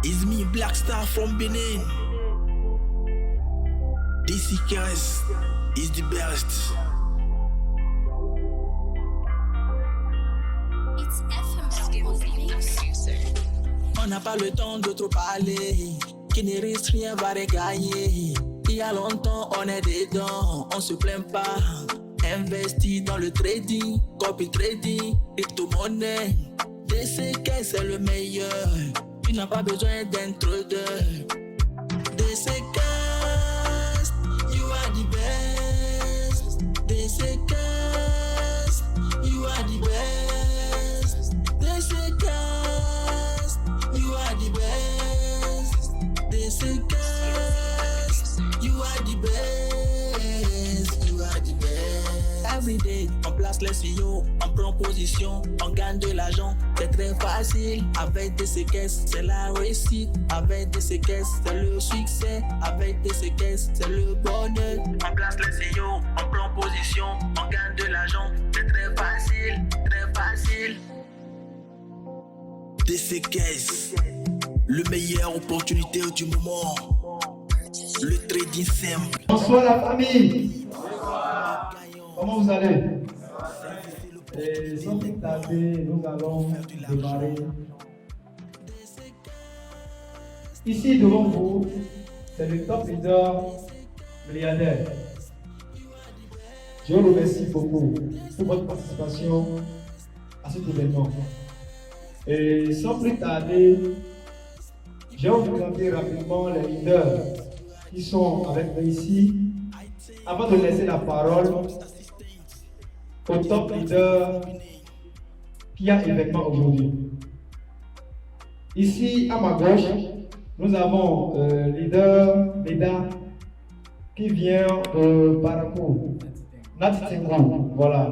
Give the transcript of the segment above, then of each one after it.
It's me, Black Star from Benin. DC Cast is the best. It's FM. On n'a pas le temps de trop parler. Qui ne risque rien va regagner. Il y a longtemps, on est dedans. On se plaint pas. Investi dans le trading, copy trading, crypto-monnaie. DC Cast, c'est le meilleur. Tu n'as pas besoin d'un trader. DC Cast, you are the best. DC Cast, you are the best. DC Cast, you are the best. DC Cast, you are the best. You are the best. Every day, on place les signaux, on prend position, on gagne de l'argent. C'est très facile. Avec DC Cast, c'est la réussite. Avec DC Cast, c'est le succès. Avec DC Cast, c'est le bonheur. On place les signaux, on prend position, on gagne de l'argent. C'est très facile, très facile. DC Cast, le meilleure opportunité du moment. Le trading simple. Bonsoir la famille. Comment vous allez? Et sans plus tarder, nous allons démarrer. Ici devant vous, c'est le top leader milliardaire. Je vous remercie beaucoup pour votre participation à cet événement. Et sans plus tarder, je vais vous présenter rapidement les leaders qui sont avec nous ici. Avant de laisser la parole au top leader qui a événement aujourd'hui. Ici, à ma gauche, nous avons leader Meda qui vient de Barakou, Natitengo, voilà.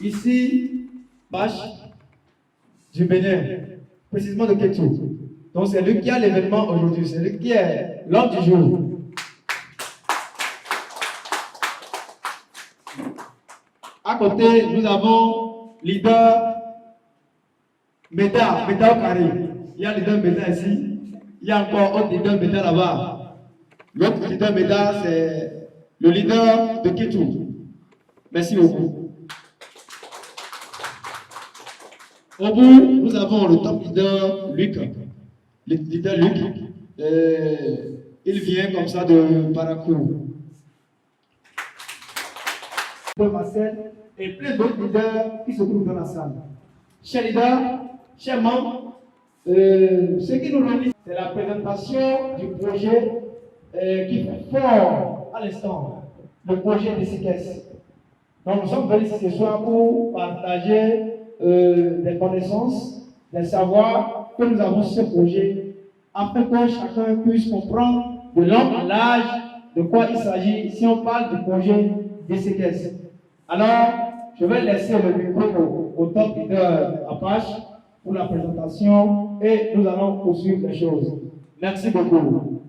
Ici, Bash du Bénin, précisément de Kétou. Donc c'est lui qui a l'événement aujourd'hui, c'est lui qui est l'homme du jour. À côté, nous avons leader Meda au carré. Il y a leader Meda ici. Il y a encore autre leader Meda là-bas. L'autre leader Meda, c'est le leader de Kétou. Merci beaucoup. Au bout, nous avons le top leader Luc. Le leader Luc. Il vient comme ça de Barakou. Marcel et plein d'autres leaders qui se trouvent dans la salle. Chers leaders, chers membres, ce qui nous réunit, c'est la présentation du projet qui fait fort à l'instant, le projet DC Cast. Donc nous sommes venus ce soir pour partager des connaissances, des savoirs que nous avons sur ce projet, afin que chacun puisse comprendre de long en large de quoi il s'agit si on parle du projet DC Cast. Alors, je vais laisser le micro au top leader Apache pour la présentation et nous allons poursuivre les choses. Merci beaucoup.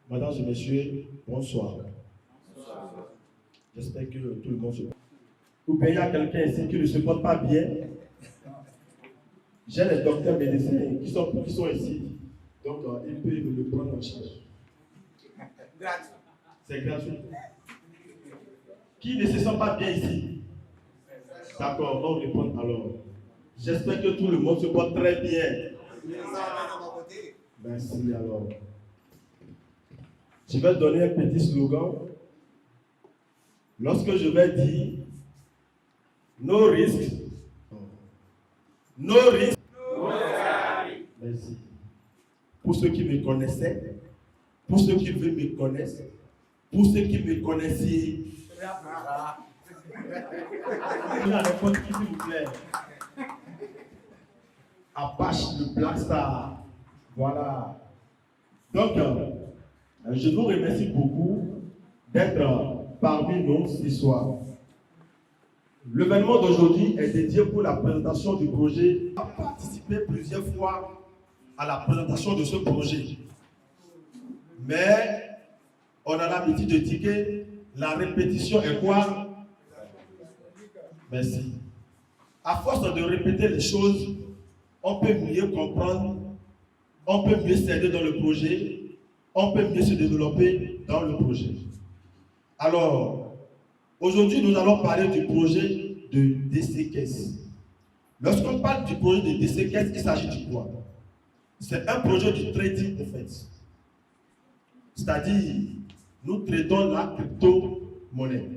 Mesdames et messieurs, bonsoir. J'espère que tout le monde se porte. Ou bien il y a quelqu'un ici qui ne se porte pas bien. J'ai les docteurs médecins qui sont ici. Donc, ils peuvent le prendre en charge. C'est gratuit. Qui ne se sent pas bien ici? D'accord, on répond alors. J'espère que tout le monde se porte très bien. Merci alors. Je vais donner un petit slogan. Lorsque je vais dire no risques, no risques. Merci. Pour ceux qui me connaissaient, pour ceux qui veulent me connaître, pour ceux qui me connaissaient. N'importe qui, s'il vous plaît. Apache le Black Star. Voilà. Donc, je vous remercie beaucoup d'être parmi nous ce soir. L'événement d'aujourd'hui est dédié pour la présentation du projet. On a participé plusieurs fois à la présentation de ce projet. Mais on a l'habitude de dire que la répétition est quoi? Merci. À force de répéter les choses, on peut mieux comprendre, on peut mieux s'aider dans le projet, on peut mieux se développer dans le projet. Alors, aujourd'hui, nous allons parler du projet de DCKS. Lorsqu'on parle du projet de DCKS, il s'agit de quoi? C'est un projet de trading en fait. C'est-à-dire, nous tradons la crypto-monnaie.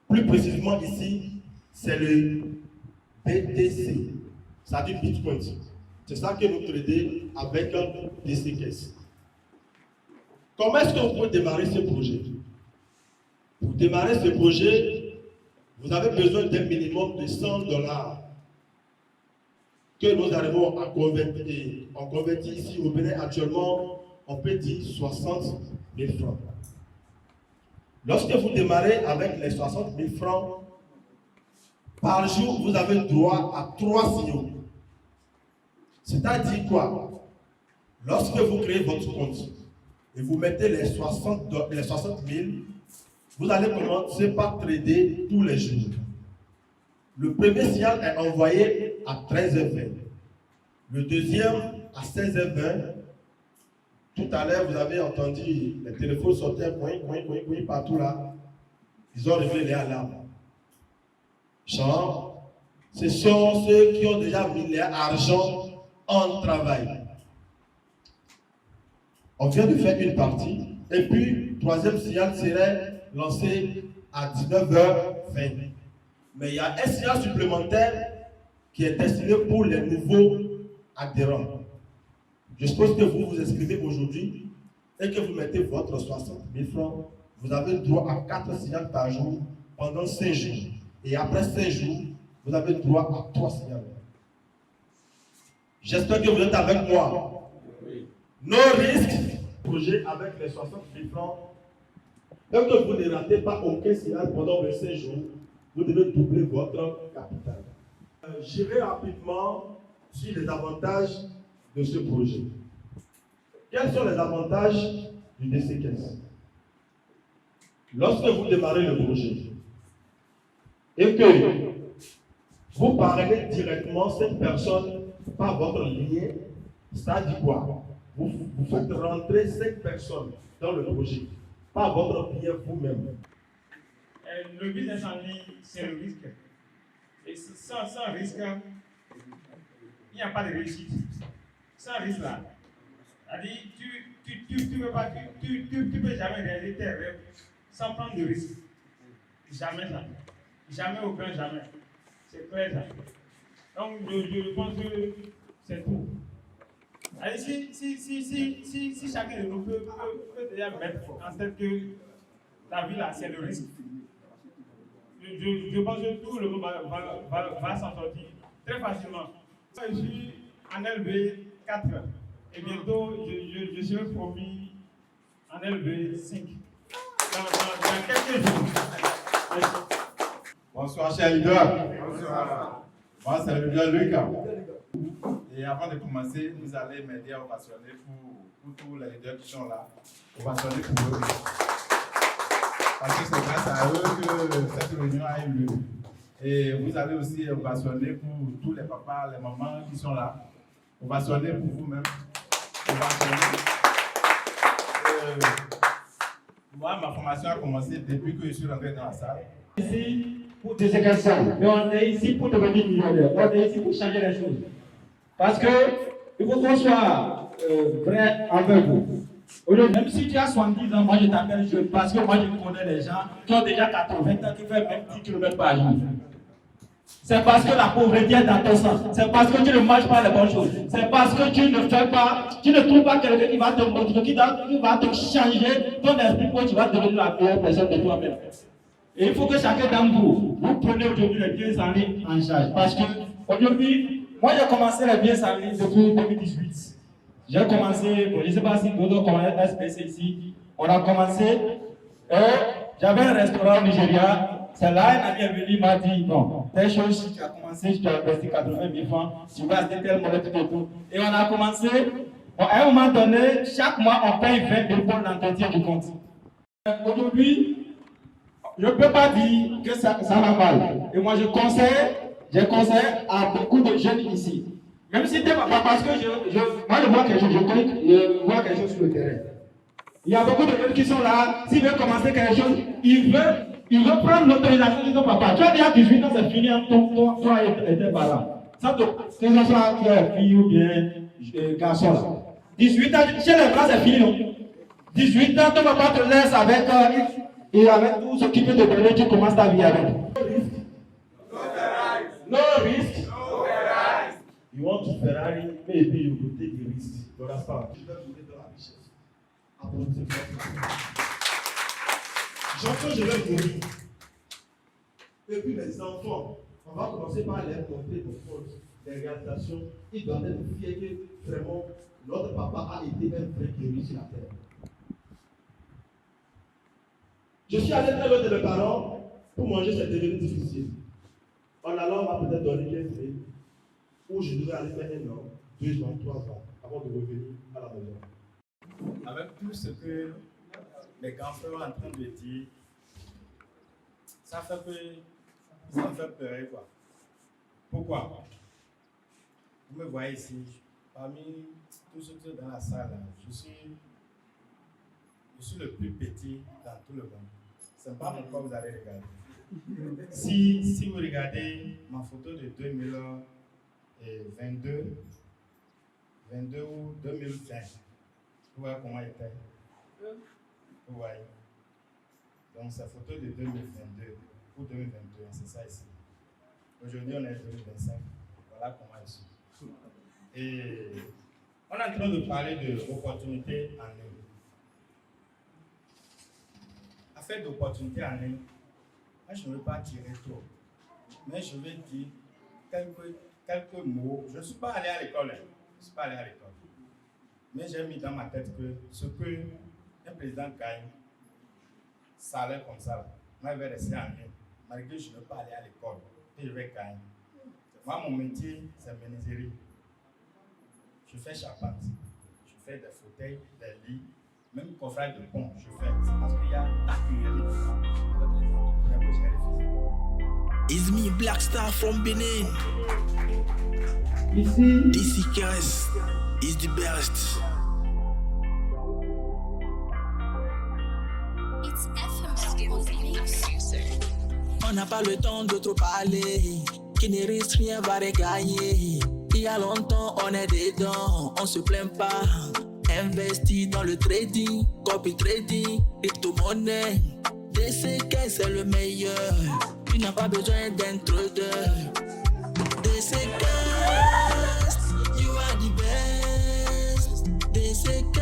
Plus précisément ici, c'est le BTC, c'est-à-dire Bitcoin. C'est ça que nous tradons avec un DCKS. Comment est-ce que vous pouvez démarrer ce projet? Pour démarrer ce projet, vous avez besoin d'un minimum de $100 que nous arrivons à convertir. On convertit ici au Bénin actuellement, on peut dire 60 000 francs. Lorsque vous démarrez avec les 60 000 francs, par jour, vous avez droit à 3 signaux. C'est-à-dire quoi? Lorsque vous créez votre compte et vous mettez les 60 000, vous allez commencer par trader tous les jours. Le premier signal est envoyé à 13h20. Le deuxième à 16h20. Tout à l'heure, vous avez entendu les téléphones sortir partout là. Ils ont réglé les alarmes. Genre, ce sont ceux qui ont déjà mis leur argent en travail. On vient de faire une partie. Et puis, le troisième signal serait lancé à 19h20. Mais il y a un signal supplémentaire qui est destiné pour les nouveaux adhérents. Je suppose que vous vous inscrivez aujourd'hui et que vous mettez votre 60 000 francs. Vous avez droit à 4 signaux par jour pendant 5 jours. Et après 5 jours, vous avez droit à 3 signaux. J'espère que vous êtes avec moi. Oui. No risque. Projet avec les 60 000 francs. Même que vous ne ratez pas aucun signal pendant 25 jours, vous devez doubler votre capital. J'irai rapidement sur les avantages de ce projet. Quels sont les avantages du DCKS? Lorsque vous démarrez le projet et que vous parlez directement cette personne par votre lien, ça dit quoi? Vous faites rentrer 5 personnes dans le projet par votre lien vous-même. Le business en ligne, c'est le risque. Et sans risque, il n'y a pas de réussite. Sans risque là, c'est-à-dire tu peux jamais réaliser tes rêves sans prendre de risque. Jamais ça. Jamais aucun jamais. C'est clair ça. Donc je pense que c'est tout. Allez, si chacun de nous peut déjà mettre en tête que la vie là, c'est le risque. Je pense que tout le monde va s'en sortir très facilement. Je suis en LV 4 et bientôt je serai promis en LV 5 dans quelques jours. Merci. Bonsoir, cher leader. Bonsoir. Moi, c'est le leader Lucas. Et avant de commencer, vous allez m'aider à ovationner pour tous les leaders qui sont là. Ovationner pour eux. Parce que c'est grâce à eux que cette réunion a eu lieu. Et vous allez aussi ovationner pour tous les papas, les mamans qui sont là. Ovationner pour vous-même. Ovationner. Moi, ma formation a commencé depuis que je suis rentré dans la salle. Ici pour DCKS, mais on est ici pour devenir millionnaire. On est ici pour changer les choses. Parce que il faut qu'on soit vrai avec vous. Même si tu as 70 ans, moi je t'appelle jeune parce que moi je connais des gens qui ont déjà 80 ans qui font même 10 km par jour. C'est parce que la pauvreté est dans ton sang. C'est parce que tu ne manges pas les bonnes choses. C'est parce que tu ne fais pas, tu ne trouves pas quelqu'un qui va te montrer, qui va te changer ton esprit pour que tu vas devenir la meilleure personne de toi-même. Et il faut que chacun d'entre vous prenez aujourd'hui les biens en ligne en charge. Parce que aujourd'hui, moi j'ai commencé les biens en ligne depuis 2018. J'ai commencé, bon, je ne sais pas si Dodo connaît SPC ici. On a commencé, j'avais un restaurant au Nigeria. C'est là un ami est venu, il m'a dit, bon, telle chose, si tu as commencé, tu as investi 80 000 francs, tu vas acheter tel modèle, tout et tout. Et on a commencé, bon, à un moment donné, chaque mois, on paye 20 000 pour l'entretien du compte. Aujourd'hui, je ne peux pas dire que ça va mal. Et moi, je conseille à beaucoup de jeunes ici. Même si t'es papa, parce que moi, je vois quelque chose, je vois quelque chose sur le terrain. Il y a beaucoup de jeunes qui sont là, s'ils veulent commencer quelque chose, ils veulent prendre l'autorisation de ton papa. Tu as déjà 18 ans, c'est fini, toi et tes parents. Ça, que ce soit fille ou bien garçon là. 18 ans, chez les bras, c'est fini, non? 18 ans, ton papa te laisse avec et avec tout ce qui peut te donner, tu commences ta vie avec. No risk. You want to Ferrari, maybe you will take a risk. You understand? Je vais vous donner la richesse. J'entends, je vais mourir. Et puis mes enfants, on va commencer par les montrer nos forces, les réalisations. Ils doivent être fiers que vraiment notre papa a été un vrai guerrier sur la terre. Je suis allé très loin de mes parents pour manger, c'est devenu difficile. En allant, on m'a peut-être donné 15 000, où je devais aller faire 1 an, 2 ans, 3 ans, avant de revenir à la maison. Avec tout ce que les grands frères sont en train de dire, ça me fait pleurer, quoi. Pourquoi? Vous me voyez ici, parmi tous ceux qui sont dans la salle, je suis le plus petit dans tout le monde. Ce n'est pas mon corps que vous allez regarder. Si vous regardez ma photo de 2022 ou 2020, vous voyez comment il était. Vous voyez. Donc, cette photo de 2022 ou 2021, c'est ça ici. Aujourd'hui, on est en 2025. Voilà comment il est. Et on est en train de parler d'opportunités en ligne. Affaire d'opportunités en ligne, moi, je ne veux pas tirer trop, mais je vais dire quelques mots. Je ne suis pas allé à l'école. Mais j'ai mis dans ma tête que ce que un président gagne, ça allait comme ça. Moi, je vais rester en ligne. Malgré que je ne veux pas aller à l'école, et je vais gagner. Moi, mon métier, c'est menuiserie. Je fais charpente. Je fais des fauteuils, des lits, même coffrage de pont, je fais. C'est parce qu'il y a la cuillerie dedans. It's me, Black Star from Benin. Ici, DC Caress is the best. It's FML on the mix. On n'a pas le temps de trop parler. Qui ne risque rien va regagner. Il y a longtemps, on est dedans. On se plaint pas. Investi dans le trading, copy trading, crypto-monnaie. DCK, c'est le meilleur. Tu n'as pas besoin d'un trader. DCK, you are the best. DCK,